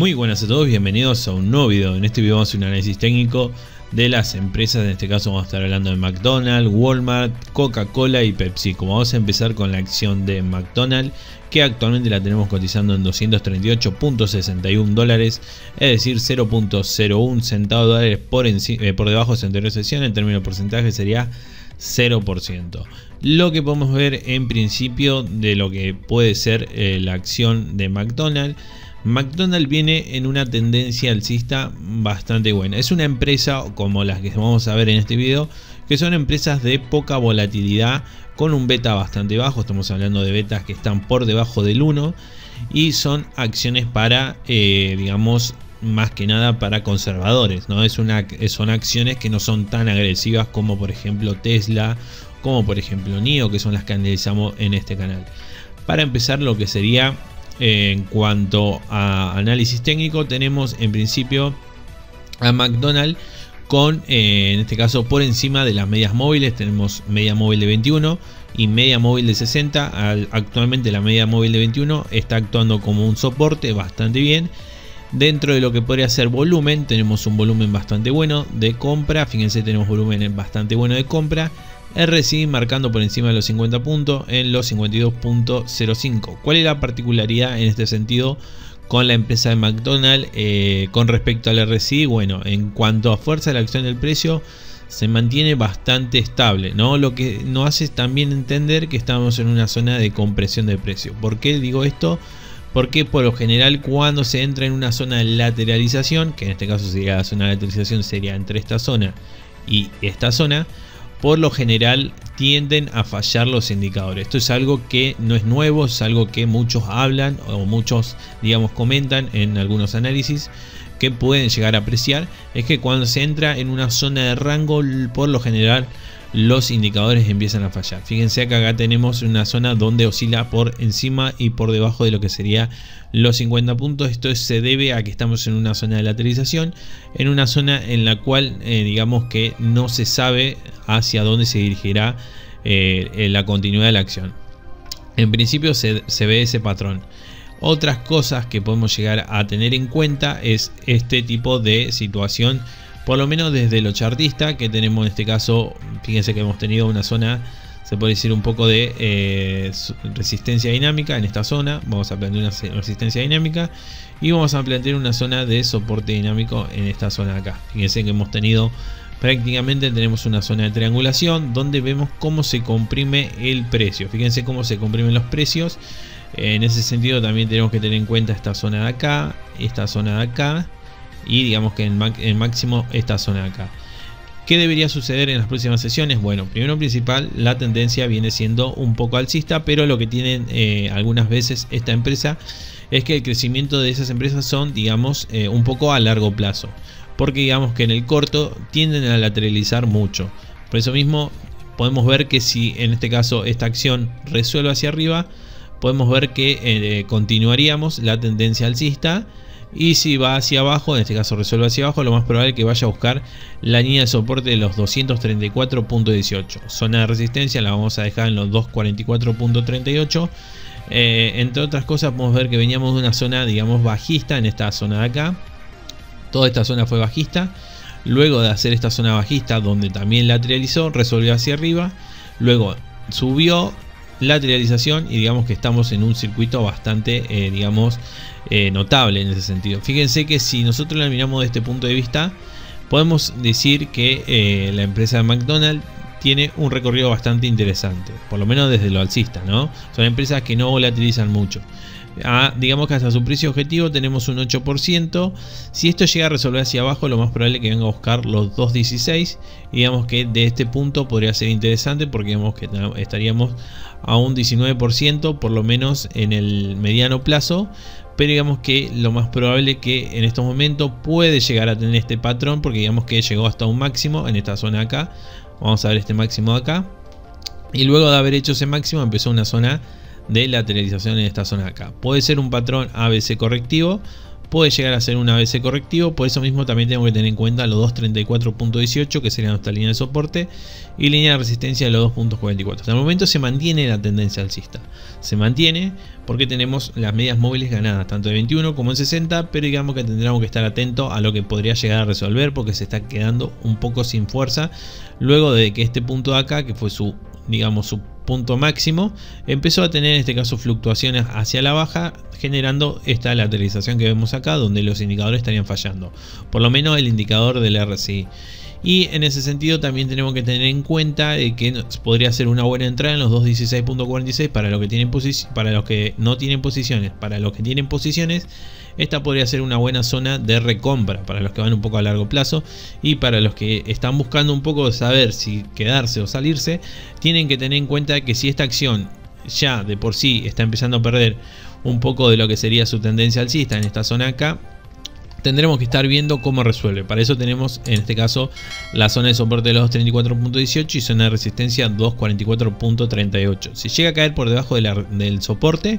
Muy buenas a todos, bienvenidos a un nuevo video. En este video vamos a hacer un análisis técnico de las empresas. En este caso vamos a estar hablando de McDonald's, Walmart, Coca-Cola y Pepsi. Como vamos a empezar con la acción de McDonald's, que actualmente la tenemos cotizando en 238.61 dólares, es decir 0.01 centavos de dólares por debajo de su anterior sesión. En términos de porcentaje sería 0%. Lo que podemos ver en principio de lo que puede ser la acción de McDonald's. McDonald's viene en una tendencia alcista bastante buena. Es una empresa como las que vamos a ver en este video, que son empresas de poca volatilidad con un beta bastante bajo. Estamos hablando de betas que están por debajo del 1 y son acciones para, digamos, más que nada para conservadores, ¿no? Son acciones que no son tan agresivas como por ejemplo Tesla, como por ejemplo NIO, que son las que analizamos en este canal. Para empezar, lo que sería en cuanto a análisis técnico, tenemos en principio a McDonald's con, en este caso, por encima de las medias móviles. Tenemos media móvil de 21 y media móvil de 60. Actualmente la media móvil de 21 está actuando como un soporte bastante bien. Dentro de lo que podría ser volumen, tenemos un volumen bastante bueno de compra. Fíjense, tenemos volumen bastante bueno de compra. RSI marcando por encima de los 50 puntos en los 52.05. ¿Cuál es la particularidad en este sentido con la empresa de McDonald's con respecto al RSI? Bueno, en cuanto a fuerza de la acción del precio, se mantiene bastante estable, ¿no? Lo que nos hace también entender que estamos en una zona de compresión de precio. ¿Por qué digo esto? Porque por lo general cuando se entra en una zona de lateralización, que en este caso sería la zona de lateralización, sería entre esta zona y esta zona, por lo general tienden a fallar los indicadores. Esto es algo que no es nuevo, es algo que muchos hablan o muchos, digamos, comentan en algunos análisis que pueden llegar a apreciar. Es que cuando se entra en una zona de rango, por lo general los indicadores empiezan a fallar. Fíjense que acá tenemos una zona donde oscila por encima y por debajo de lo que sería los 50 puntos. Esto se debe a que estamos en una zona de lateralización, en una zona en la cual digamos que no se sabe hacia dónde se dirigirá la continuidad de la acción. En principio se ve ese patrón. Otras cosas que podemos llegar a tener en cuenta es este tipo de situación, por lo menos desde lo chartista, que tenemos en este caso. Fíjense que hemos tenido una zona, se puede decir, un poco de resistencia dinámica en esta zona. Vamos a plantear una resistencia dinámica y vamos a plantear una zona de soporte dinámico en esta zona de acá. Fíjense que hemos tenido prácticamente, tenemos una zona de triangulación donde vemos cómo se comprime el precio. Fíjense cómo se comprimen los precios. En ese sentido también tenemos que tener en cuenta esta zona de acá, esta zona de acá, y digamos que en máximo esta zona de acá. ¿Qué debería suceder en las próximas sesiones? Bueno, primero principal, la tendencia viene siendo un poco alcista, pero lo que tienen algunas veces esta empresa es que el crecimiento de esas empresas son, digamos, un poco a largo plazo, porque digamos que en el corto tienden a lateralizar mucho. Por eso mismo podemos ver que si en este caso esta acción resuelve hacia arriba, podemos ver que continuaríamos la tendencia alcista. Y si va hacia abajo, en este caso resuelve hacia abajo, lo más probable es que vaya a buscar la línea de soporte de los 234.18. Zona de resistencia la vamos a dejar en los 244.38. Entre otras cosas, podemos ver que veníamos de una zona, digamos, bajista en esta zona de acá. Toda esta zona fue bajista. Luego de hacer esta zona bajista, donde también lateralizó, resolvió hacia arriba. Luego subió, lateralización, y digamos que estamos en un circuito bastante notable en ese sentido. Fíjense que si nosotros la miramos desde este punto de vista, podemos decir que la empresa de McDonald's tiene un recorrido bastante interesante, por lo menos desde lo alcista, ¿no? Son empresas que no volatilizan mucho. Digamos que hasta su precio objetivo tenemos un 8%. Si esto llega a resolver hacia abajo, lo más probable es que venga a buscar los 2.16. Y digamos que de este punto podría ser interesante, porque digamos que estaríamos a un 19% por lo menos en el mediano plazo. Pero digamos que lo más probable que en estos momentos puede llegar a tener este patrón, porque digamos que llegó hasta un máximo en esta zona de acá. Vamos a ver este máximo de acá, y luego de haber hecho ese máximo empezó una zona de lateralización en esta zona de acá. Puede ser un patrón ABC correctivo, puede llegar a ser un ABC correctivo. Por eso mismo también tengo que tener en cuenta los 234.18, que sería nuestra línea de soporte, y línea de resistencia de los 2.44. Hasta el momento se mantiene la tendencia alcista, se mantiene porque tenemos las medias móviles ganadas tanto de 21 como en 60, pero digamos que tendremos que estar atentos a lo que podría llegar a resolver, porque se está quedando un poco sin fuerza luego de que este punto de acá, que fue su, digamos, su punto máximo, empezó a tener en este caso fluctuaciones hacia la baja, generando esta lateralización que vemos acá, donde los indicadores estarían fallando, por lo menos el indicador del RSI. Y en ese sentido también tenemos que tener en cuenta que podría ser una buena entrada en los 216.46 para los que tienen para los que no tienen posiciones. Para los que tienen posiciones, esta podría ser una buena zona de recompra para los que van un poco a largo plazo, y para los que están buscando un poco de saber si quedarse o salirse, tienen que tener en cuenta que si esta acción ya de por sí está empezando a perder un poco de lo que sería su tendencia alcista en esta zona acá, tendremos que estar viendo cómo resuelve. Para eso tenemos en este caso la zona de soporte de los 234.18 y zona de resistencia 244.38. Si llega a caer por debajo del soporte,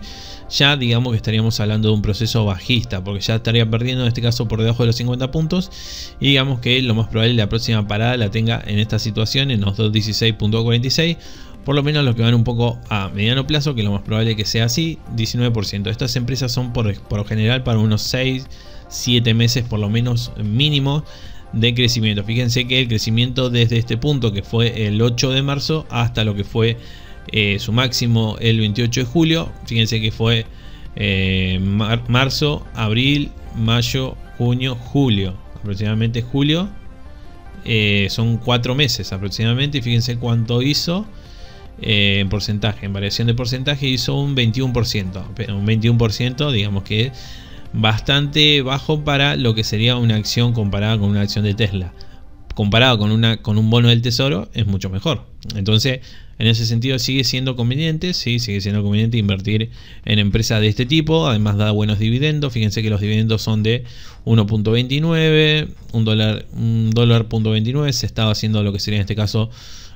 ya digamos que estaríamos hablando de un proceso bajista, porque ya estaría perdiendo en este caso por debajo de los 50 puntos, y digamos que lo más probable la próxima parada la tenga en esta situación, en los 216.46. Por lo menos los que van un poco a mediano plazo, que lo más probable que sea así, 19%. Estas empresas son por lo general para unos 6-7 meses por lo menos mínimo de crecimiento. Fíjense que el crecimiento desde este punto, que fue el 8 de marzo, hasta lo que fue su máximo el 28 de julio, fíjense que fue marzo, abril, mayo, junio, julio, aproximadamente julio, son 4 meses aproximadamente, y fíjense cuánto hizo en porcentaje, en variación de porcentaje hizo un 21%, un 21%, digamos que es bastante bajo para lo que sería una acción comparada con una acción de Tesla. Comparado con un bono del tesoro es mucho mejor. Entonces en ese sentido sigue siendo conveniente, sí, sigue siendo conveniente invertir en empresas de este tipo. Además da buenos dividendos. Fíjense que los dividendos son de 1.29, un dólar punto 29. Se estaba haciendo lo que sería en este caso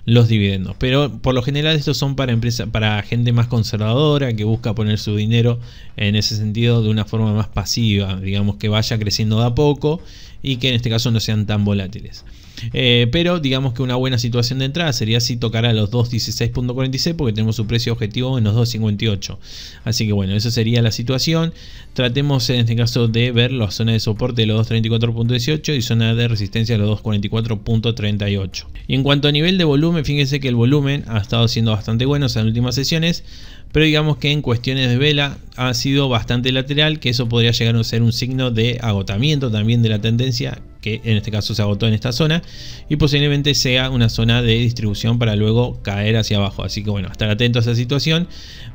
los dividendos, pero por lo general estos son para empresas, para gente más conservadora que busca poner su dinero en ese sentido de una forma más pasiva, digamos que vaya creciendo de a poco y que en este caso no sean tan volátiles. Pero digamos que una buena situación de entrada sería si tocara los 216.46, porque tenemos su precio objetivo en los 258. Así que bueno, esa sería la situación. Tratemos en este caso de ver la zona de soporte de los 234.18 y zona de resistencia de los 244.38. Y en cuanto a nivel de volumen, fíjense que el volumen ha estado siendo bastante bueno en las últimas sesiones, pero digamos que en cuestiones de vela ha sido bastante lateral, que eso podría llegar a ser un signo de agotamiento también de la tendencia, que en este caso se agotó en esta zona, y posiblemente sea una zona de distribución para luego caer hacia abajo. Así que bueno, estar atento a esa situación,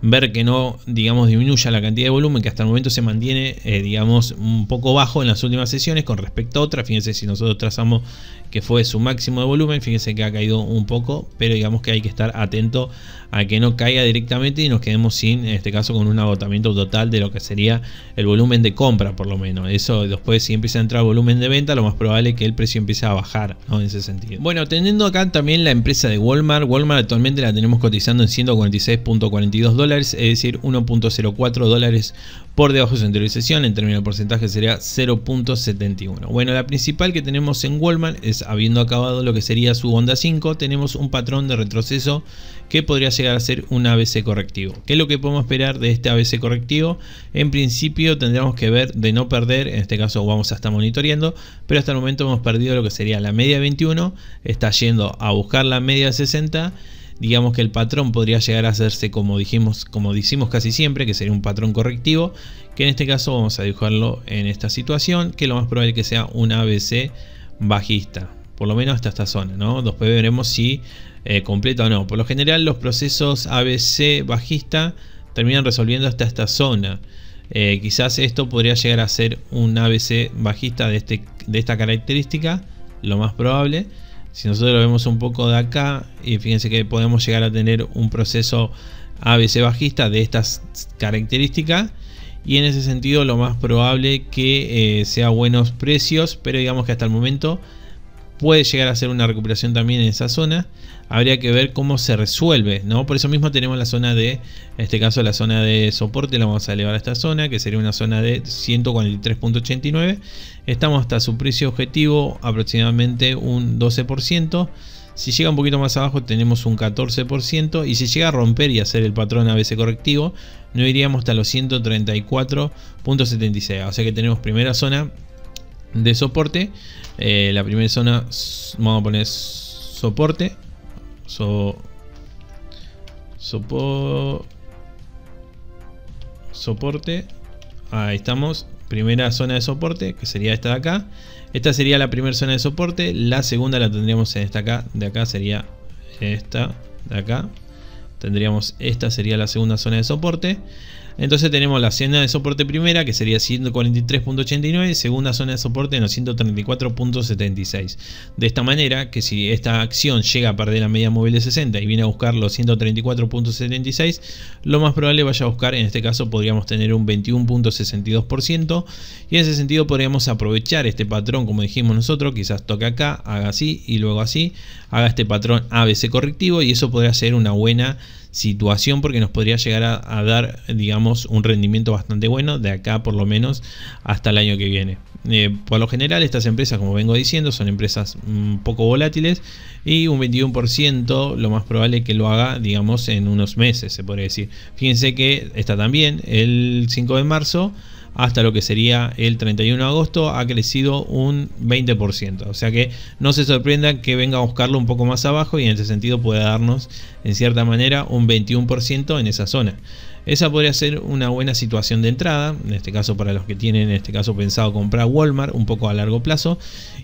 ver que no, digamos, disminuya la cantidad de volumen, que hasta el momento se mantiene, digamos, un poco bajo en las últimas sesiones con respecto a otras. Fíjense, si nosotros trazamos que fue su máximo de volumen, fíjense que ha caído un poco, pero digamos que hay que estar atento a que no caiga directamente y nos quedemos sin, en este caso, con un agotamiento total de lo que sería el volumen de compra, por lo menos. Eso después, si empieza a entrar volumen de venta, lo más probable es que el precio empiece a bajar, ¿no? En ese sentido. Bueno, teniendo acá también la empresa de Walmart. Walmart actualmente la tenemos cotizando en 146.42 dólares, es decir, 1.04 dólares por debajo de su anteriorización. En términos de porcentaje sería 0.71. Bueno, la principal que tenemos en Walmart es, habiendo acabado lo que sería su onda 5, tenemos un patrón de retroceso que podría llegar a ser un ABC correctivo. ¿Qué es lo que podemos esperar de este ABC correctivo? En principio tendríamos que ver de no perder, en este caso vamos a estar monitoreando, pero hasta el momento hemos perdido lo que sería la media 21, está yendo a buscar la media 60. Digamos que el patrón podría llegar a hacerse como decimos casi siempre, que sería un patrón correctivo, que en este caso vamos a dibujarlo en esta situación, que lo más probable es que sea un ABC bajista, por lo menos hasta esta zona, ¿no? Después veremos si completa o no. Por lo general los procesos ABC bajista terminan resolviendo hasta esta zona. Quizás esto podría llegar a ser un ABC bajista de esta característica, lo más probable. Si nosotros lo vemos un poco de acá, y fíjense que podemos llegar a tener un proceso ABC bajista de estas características, y en ese sentido lo más probable que sea buenos precios, pero digamos que hasta el momento puede llegar a ser una recuperación también en esa zona. Habría que ver cómo se resuelve, ¿no? Por eso mismo tenemos la zona de, en este caso la zona de soporte, la vamos a elevar a esta zona, que sería una zona de 143.89. Estamos hasta su precio objetivo, aproximadamente un 12%. Si llega un poquito más abajo tenemos un 14%, y si llega a romper y hacer el patrón ABC correctivo, nos iríamos hasta los 134.76. O sea que tenemos primera zona de soporte. La primera zona, vamos a poner soporte. Soporte. Ahí estamos. Primera zona de soporte, que sería esta de acá. Esta sería la primera zona de soporte. La segunda la tendríamos en esta acá. De acá sería esta de acá. Tendríamos esta, sería la segunda zona de soporte. Entonces tenemos la zona de soporte primera, que sería 143.89, segunda zona de soporte en los 134.76. De esta manera, que si esta acción llega a perder la media móvil de 60 y viene a buscar los 134.76, lo más probable vaya a buscar, en este caso podríamos tener un 21.62%, y en ese sentido podríamos aprovechar este patrón, como dijimos nosotros, quizás toque acá, haga así y luego así, haga este patrón ABC correctivo, y eso podría ser una buena situación porque nos podría llegar a dar, digamos, un rendimiento bastante bueno de acá por lo menos hasta el año que viene. Por lo general estas empresas, como vengo diciendo, son empresas un poco volátiles, y un 21% lo más probable que lo haga, digamos, en unos meses, se podría decir. Fíjense que está también el 5 de marzo hasta lo que sería el 31 de agosto ha crecido un 20%, o sea que no se sorprenda que venga a buscarlo un poco más abajo, y en ese sentido puede darnos en cierta manera un 21% en esa zona. Esa podría ser una buena situación de entrada, en este caso para los que tienen en este caso pensado comprar Walmart un poco a largo plazo,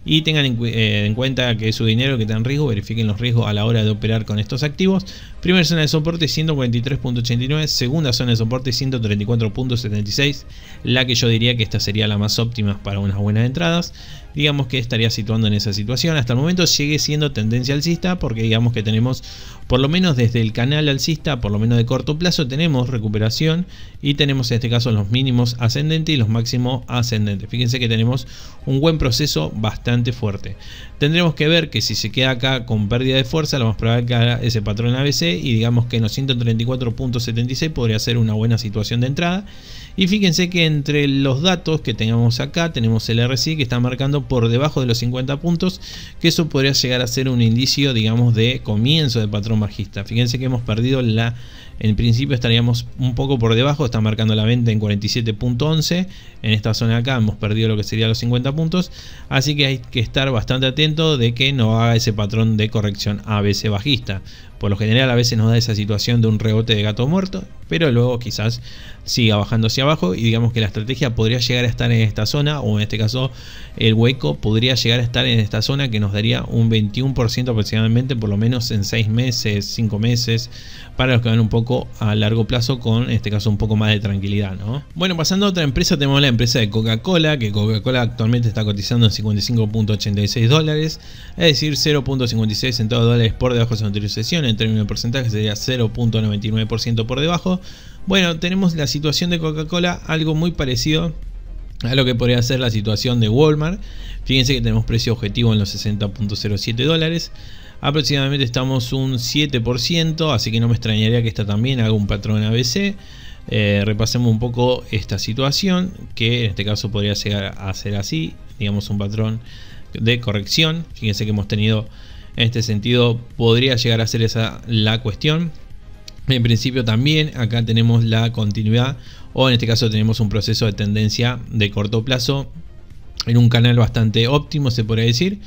y tengan en cuenta que es su dinero, que está en riesgo, verifiquen los riesgos a la hora de operar con estos activos. Primera zona de soporte 143.89, segunda zona de soporte 134.76, la que yo diría que esta sería la más óptima para unas buenas entradas. Digamos que estaría situando en esa situación. Hasta el momento sigue siendo tendencia alcista, porque digamos que tenemos, por lo menos desde el canal alcista, por lo menos de corto plazo, tenemos recuperación, y tenemos en este caso los mínimos ascendentes y los máximos ascendentes. Fíjense que tenemos un buen proceso bastante fuerte. Tendremos que ver que si se queda acá con pérdida de fuerza, lo más probable es que haga ese patrón ABC, y digamos que en los 134.76 podría ser una buena situación de entrada. Y fíjense que entre los datos que tengamos acá tenemos el RSI que está marcando por debajo de los 50 puntos, que eso podría llegar a ser un indicio, digamos, de comienzo del patrón bajista. Fíjense que hemos perdido en principio estaríamos un poco por debajo, está marcando la venta en 47.11, en esta zona de acá hemos perdido lo que sería los 50 puntos, así que hay que estar bastante atento de que no haga ese patrón de corrección ABC bajista. Por lo general a veces nos da esa situación de un rebote de gato muerto, pero luego quizás siga bajando hacia abajo, y digamos que la estrategia podría llegar a estar en esta zona, o en este caso el hueco podría llegar a estar en esta zona, que nos daría un 21% aproximadamente, por lo menos en 6 meses, 5 meses, para los que van un poco a largo plazo con, en este caso, un poco más de tranquilidad, ¿no? Bueno, pasando a otra empresa, tenemos la empresa de Coca-Cola, que Coca-Cola actualmente está cotizando en 55.86 dólares, es decir, 0.56 centavos de dólares por debajo de su anterior sesión. En términos de porcentaje sería 0.99% por debajo. Bueno, tenemos la situación de Coca-Cola, algo muy parecido a lo que podría ser la situación de Walmart. Fíjense que tenemos precio objetivo en los 60.07 dólares. Aproximadamente estamos un 7%, así que no me extrañaría que esta también haga un patrón ABC. Repasemos un poco esta situación, que en este caso podría llegar a ser así, digamos un patrón de corrección. Fíjense que hemos tenido, en este sentido, podría llegar a ser esa la cuestión. En principio también acá tenemos la continuidad, o en este caso tenemos un proceso de tendencia de corto plazo en un canal bastante óptimo, se podría decir.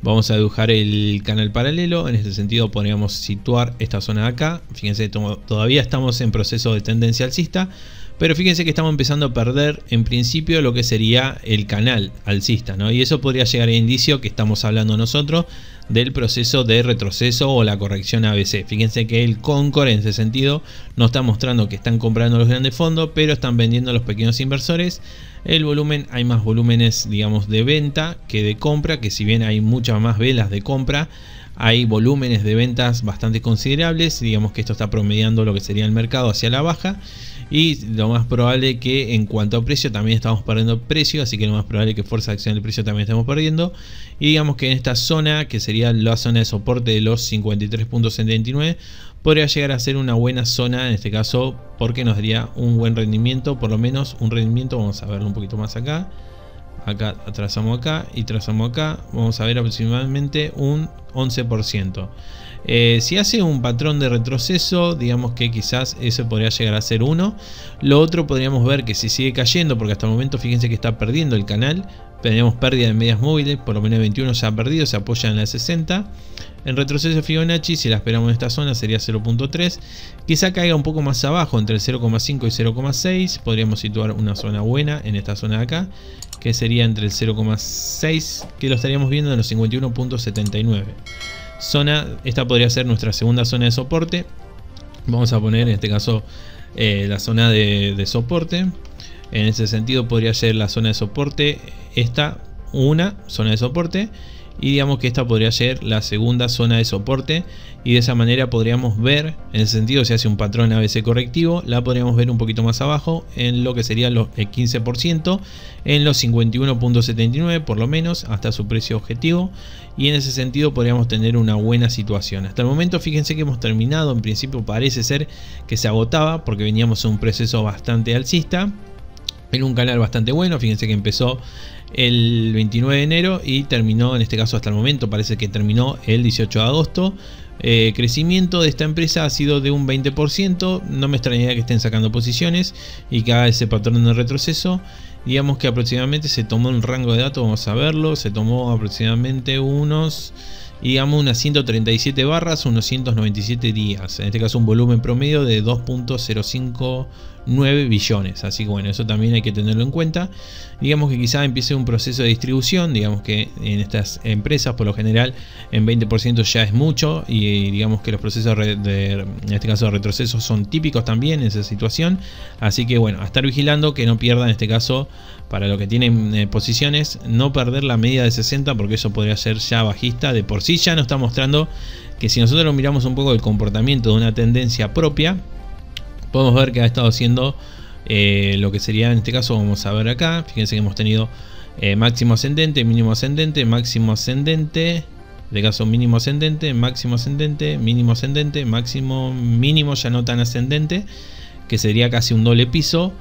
Vamos a dibujar el canal paralelo. En este sentido podríamos situar esta zona de acá. Fíjense, todavía estamos en proceso de tendencia alcista, pero fíjense que estamos empezando a perder en principio lo que sería el canal alcista, ¿no? Y eso podría llegar a indicio que estamos hablando nosotros del proceso de retroceso o la corrección ABC. Fíjense que el Concord en ese sentido nos está mostrando que están comprando los grandes fondos, pero están vendiendo los pequeños inversores. El volumen, hay más volúmenes, digamos, de venta que de compra, que si bien hay muchas más velas de compra, hay volúmenes de ventas bastante considerables, digamos que esto está promediando lo que sería el mercado hacia la baja, y lo más probable que en cuanto a precio también estamos perdiendo precio, así que lo más probable que fuerza de acción del precio también estamos perdiendo, y digamos que en esta zona, que sería la zona de soporte de los 53.79, podría llegar a ser una buena zona en este caso, porque nos daría un buen rendimiento, por lo menos un rendimiento. Vamos a verlo un poquito más acá. Acá trazamos acá y trazamos acá. Vamos a ver aproximadamente un 11%. Si hace un patrón de retroceso, digamos que quizás eso podría llegar a ser 1. Lo otro podríamos ver que si sigue cayendo, porque hasta el momento fíjense que está perdiendo el canal. Tenemos pérdida de medias móviles, por lo menos 21 se ha perdido, se apoya en la 60. En retroceso Fibonacci, si la esperamos en esta zona, sería 0.3. Quizá caiga un poco más abajo, entre el 0.5 y 0.6. Podríamos situar una zona buena en esta zona de acá, que sería entre el 0.6, que lo estaríamos viendo en los 51.79. Esta podría ser nuestra segunda zona de soporte. Vamos a poner en este caso la zona de soporte. En ese sentido podría ser la zona de soporte esta, una zona de soporte, y digamos que esta podría ser la segunda zona de soporte, y de esa manera podríamos ver, en ese sentido, si hace un patrón ABC correctivo, la podríamos ver un poquito más abajo en lo que sería el 15%, en los 51.79 por lo menos, hasta su precio objetivo, y en ese sentido podríamos tener una buena situación. Hasta el momento fíjense que hemos terminado, en principio parece ser que se agotaba, porque veníamos en un proceso bastante alcista, en un canal bastante bueno. Fíjense que empezó el 29 de enero y terminó, en este caso hasta el momento parece que terminó el 18 de agosto. Crecimiento de esta empresa ha sido de un 20%. No me extrañaría que estén sacando posiciones y que haga ese patrón de retroceso. Digamos que aproximadamente se tomó un rango de datos, vamos a verlo, se tomó aproximadamente unas 137 barras, unos 197 días. En este caso un volumen promedio de 2.059 billones. Así que bueno, eso también hay que tenerlo en cuenta. Digamos que quizá empiece un proceso de distribución. Digamos que en estas empresas por lo general en 20% ya es mucho. Y digamos que los procesos en este caso de retroceso son típicos también en esa situación. Así que bueno, a estar vigilando que no pierdan en este caso, para los que tienen posiciones, no perder la media de 60, porque eso podría ser ya bajista. De por sí ya nos está mostrando que si nosotros miramos un poco el comportamiento de una tendencia propia, podemos ver que ha estado haciendo lo que sería, en este caso vamos a ver acá, fíjense que hemos tenido máximo ascendente, mínimo ascendente, máximo ascendente, de caso mínimo ascendente, máximo ascendente, mínimo ascendente, máximo mínimo ya no tan ascendente, que sería casi un doble piso,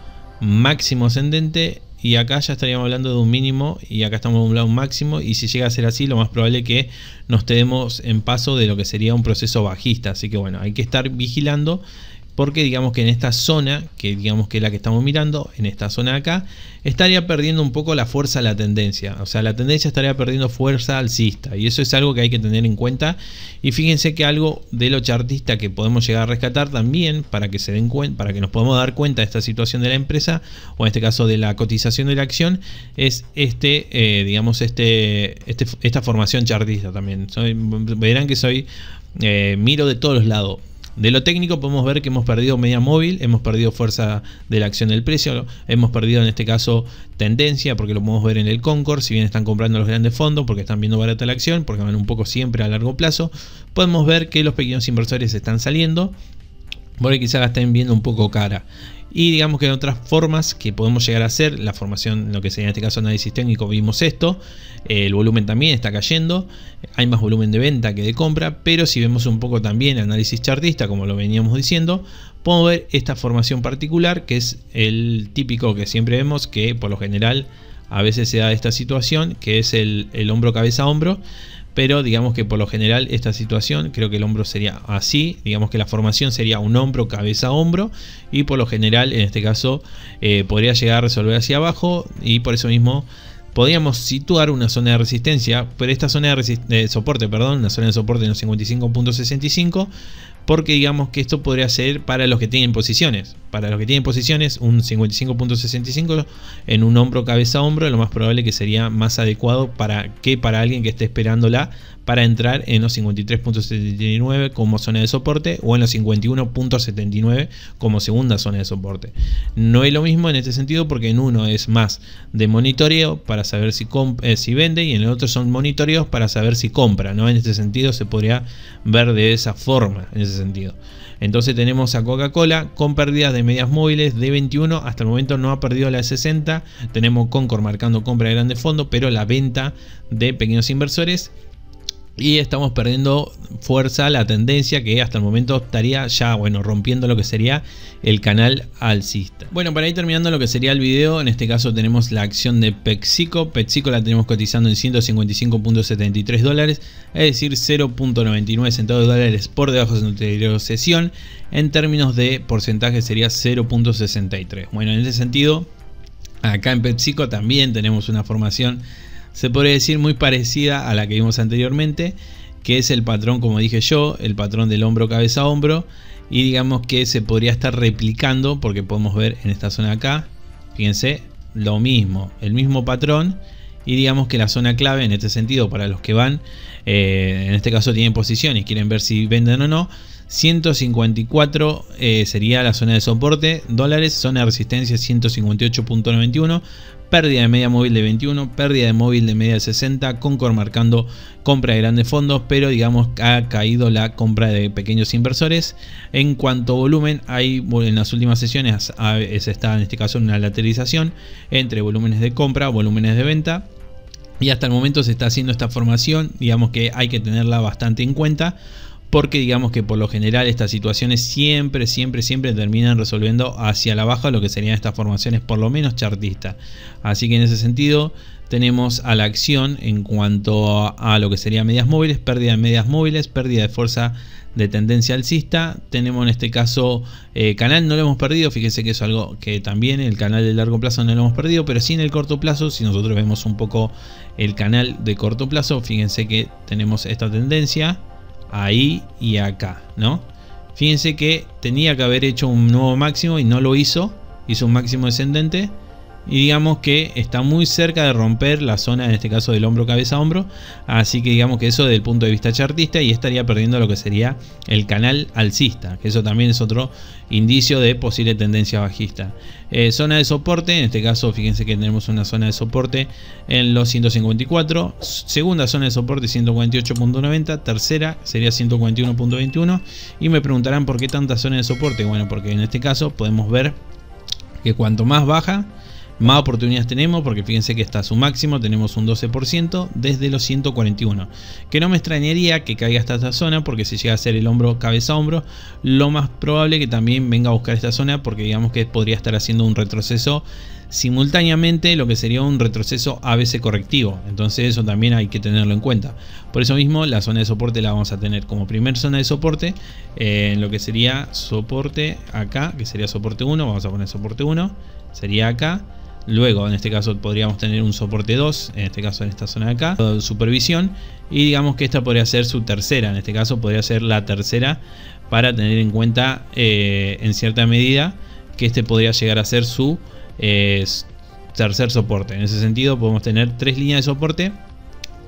máximo ascendente. Y acá ya estaríamos hablando de un mínimo y acá estamos hablando de un máximo, y si llega a ser así, lo más probable es que nos quedemos en paso de lo que sería un proceso bajista. Así que bueno, hay que estar vigilando, porque digamos que en esta zona, que digamos que es la que estamos mirando, en esta zona de acá, estaría perdiendo un poco la fuerza de la tendencia. O sea, la tendencia estaría perdiendo fuerza alcista, y eso es algo que hay que tener en cuenta. Y fíjense que algo de lo chartista que podemos llegar a rescatar también, para que se den cuenta, para que nos podamos dar cuenta de esta situación de la empresa, o en este caso de la cotización de la acción, es esta formación chartista también. Verán que miro de todos los lados. De lo técnico podemos ver que hemos perdido media móvil, hemos perdido fuerza de la acción del precio, hemos perdido en este caso tendencia, porque lo podemos ver en el Concord, si bien están comprando los grandes fondos porque están viendo barata la acción, porque van un poco siempre a largo plazo. Podemos ver que los pequeños inversores están saliendo, porque quizás la estén viendo un poco cara. Y digamos que en otras formas que podemos llegar a hacer, la formación, lo que sería en este caso análisis técnico, vimos esto, el volumen también está cayendo, hay más volumen de venta que de compra, pero si vemos un poco también análisis chartista, como lo veníamos diciendo, podemos ver esta formación particular, que es el típico que siempre vemos, que por lo general a veces se da esta situación, que es el hombro cabeza hombro. Pero digamos que por lo general esta situación, creo que el hombro sería así, digamos que la formación sería un hombro, cabeza, hombro, y por lo general en este caso podría llegar a resolver hacia abajo, y por eso mismo podríamos situar una zona de resistencia, pero esta zona de soporte, perdón, una zona de soporte en los 55.65, porque digamos que esto podría ser para los que tienen posiciones. para los que tienen posiciones, un 55.65 en un hombro cabeza a hombro, lo más probable que sería más adecuado para alguien que esté esperándola para entrar en los 53.79 como zona de soporte o en los 51.79 como segunda zona de soporte. No es lo mismo en este sentido, porque en uno es más de monitoreo para saber si vende, y en el otro son monitoreos para saber si compra, ¿no? En este sentido se podría ver de esa forma, en ese sentido. Entonces tenemos a Coca-Cola con pérdidas de medias móviles de 21, hasta el momento no ha perdido la de 60. Tenemos Concord marcando compra de grandes fondos, pero la venta de pequeños inversores. Y estamos perdiendo fuerza, la tendencia que hasta el momento estaría ya, bueno, rompiendo lo que sería el canal alcista. Bueno, para ir terminando lo que sería el video, en este caso tenemos la acción de PepsiCo. PepsiCo la tenemos cotizando en 155.73 dólares, es decir, 0.99 centavos de dólares por debajo de su anterior sesión. En términos de porcentaje sería 0.63. Bueno, en ese sentido, acá en PepsiCo también tenemos una formación, se podría decir, muy parecida a la que vimos anteriormente, que es el patrón, como dije yo, el patrón del hombro cabeza a hombro, y digamos que se podría estar replicando, porque podemos ver en esta zona acá, fíjense, lo mismo, el mismo patrón, y digamos que la zona clave en este sentido para los que van, en este caso tienen posición y quieren ver si venden o no, 154 sería la zona de soporte, dólares, zona de resistencia 158.91, pérdida de media móvil de 21, pérdida de móvil de media de 60, Concord marcando compra de grandes fondos, pero digamos que ha caído la compra de pequeños inversores. En cuanto a volumen, hay en las últimas sesiones se está en este caso en una lateralización entre volúmenes de compra, volúmenes de venta, y hasta el momento se está haciendo esta formación, digamos que hay que tenerla bastante en cuenta, porque digamos que por lo general estas situaciones siempre terminan resolviendo hacia la baja lo que serían estas formaciones, por lo menos chartistas. Así que en ese sentido tenemos a la acción en cuanto a lo que serían medias móviles, pérdida de medias móviles, pérdida de fuerza de tendencia alcista. Tenemos en este caso canal, no lo hemos perdido, fíjense que es algo que también el canal de largo plazo no lo hemos perdido, pero sí en el corto plazo. Si nosotros vemos un poco el canal de corto plazo, fíjense que tenemos esta tendencia ahí y acá, ¿no? Fíjense que tenía que haber hecho un nuevo máximo y no lo hizo, hizo un máximo descendente, y digamos que está muy cerca de romper la zona, en este caso del hombro cabeza a hombro, así que digamos que eso desde el punto de vista chartista, y estaría perdiendo lo que sería el canal alcista, que eso también es otro indicio de posible tendencia bajista. Zona de soporte, en este caso fíjense que tenemos una zona de soporte en los 154, segunda zona de soporte 148.90, tercera sería 141.21, y me preguntarán por qué tanta zona de soporte. Bueno, porque en este caso podemos ver que cuanto más baja, más oportunidades tenemos, porque fíjense que está a su máximo, tenemos un 12% desde los 141, que no me extrañaría que caiga hasta esta zona, porque si llega a ser el hombro cabeza a hombro, lo más probable que también venga a buscar esta zona, porque digamos que podría estar haciendo un retroceso simultáneamente, lo que sería un retroceso ABC correctivo. Entonces eso también hay que tenerlo en cuenta. Por eso mismo la zona de soporte la vamos a tener como primer zona de soporte en lo que sería soporte acá, que sería soporte 1, vamos a poner soporte 1, sería acá. Luego en este caso podríamos tener un soporte 2, en este caso en esta zona de acá, supervisión, y digamos que esta podría ser su tercera, en este caso podría ser la tercera, para tener en cuenta en cierta medida que este podría llegar a ser su tercer soporte. En ese sentido podemos tener tres líneas de soporte,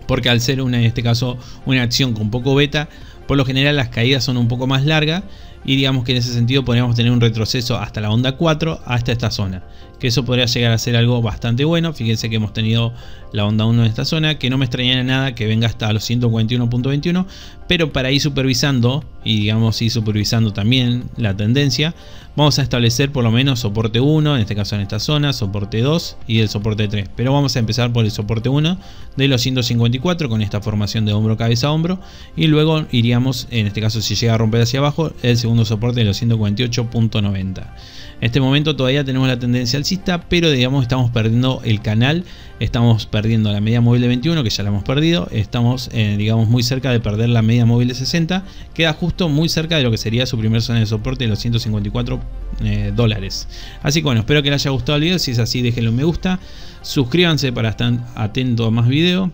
porque al ser en este caso una acción con poco beta, por lo general las caídas son un poco más largas, y digamos que en ese sentido podríamos tener un retroceso hasta la onda 4, hasta esta zona, que eso podría llegar a ser algo bastante bueno. Fíjense que hemos tenido la onda 1 en esta zona, que no me extrañaría nada que venga hasta los 141.21, pero para ir supervisando, y digamos ir supervisando también la tendencia, vamos a establecer por lo menos soporte 1, en este caso en esta zona, soporte 2 y el soporte 3, pero vamos a empezar por el soporte 1 de los 154 con esta formación de hombro cabeza a hombro, y luego iríamos, en este caso si llega a romper hacia abajo, el segundo soporte de los 148.90. En este momento todavía tenemos la tendencia alcista, pero digamos estamos perdiendo el canal, estamos perdiendo la media móvil de 21, que ya la hemos perdido, estamos digamos muy cerca de perder la media móvil de 60, queda justo muy cerca de lo que sería su primer zona de soporte de los 154 dólares. Así que bueno, espero que les haya gustado el video. Si es así, déjenlo en me gusta, suscríbanse para estar atentos a más videos.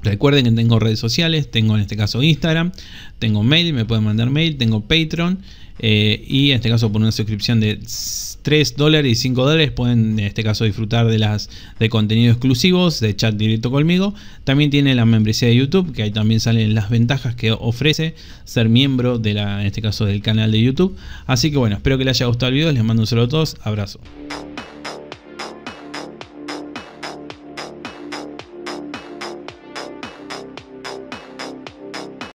Recuerden que tengo redes sociales, tengo en este caso Instagram, tengo mail, me pueden mandar mail, tengo Patreon, y en este caso por una suscripción de $3 y $5 pueden en este caso disfrutar de contenido exclusivos, de chat directo conmigo. También tiene la membresía de YouTube, que ahí también salen las ventajas que ofrece ser miembro de en este caso del canal de YouTube. Así que bueno, espero que les haya gustado el video, les mando un saludo a todos, abrazo.